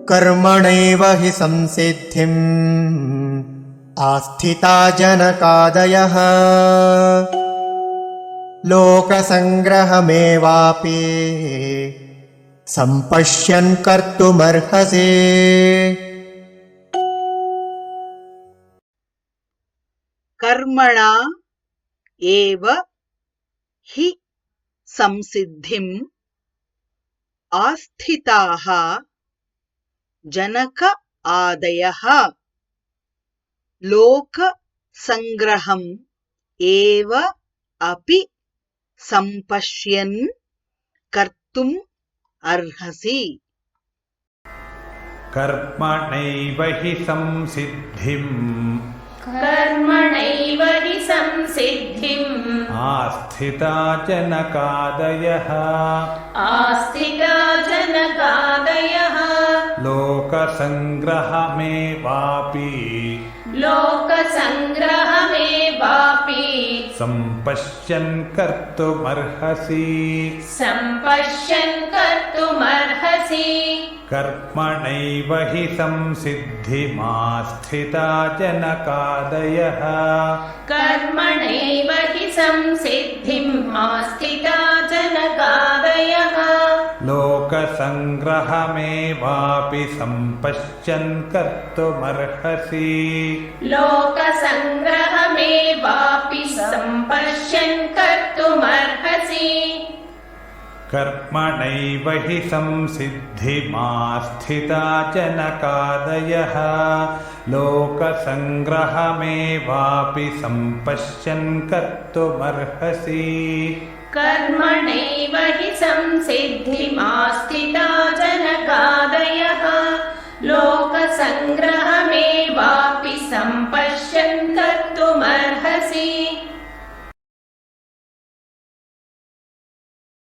कर्मणैव हि संसिद्धिम् आस्थिता जनकादयः लोकसङ्ग्रहमेवापि सम्पश्यन् कर्तुमर्हसि। कर्मणा एव हि संसिद्धिम् आस्थिताः जनक आदयः लोकसङ्ग्रहम् एव अपि सम्पश्यन् कर्तुम् अर्हसि। कर्मणैव हि संसिद्धिम् आस्थिता जनकादयः लोकसङ्ग्रहमेवापि सम्पश्यन् कर्तुमर्हसि। कर्मणैव हि संसिद्धिमास्थिता जनकादयः लोकसङ्ग्रहमेवापि सम्पश्यन् कर्तुमर्हसि। कर्मणैव हि संसिद्धिमास्थिता जनकादयः लोकसङ्ग्रहमेवापि सम्पश्यन् कर्तुमर्हसि। कर्मणैव हि संसिद्धिमास्थिता जनकादयः लोकसङ्ग्रहमेवापि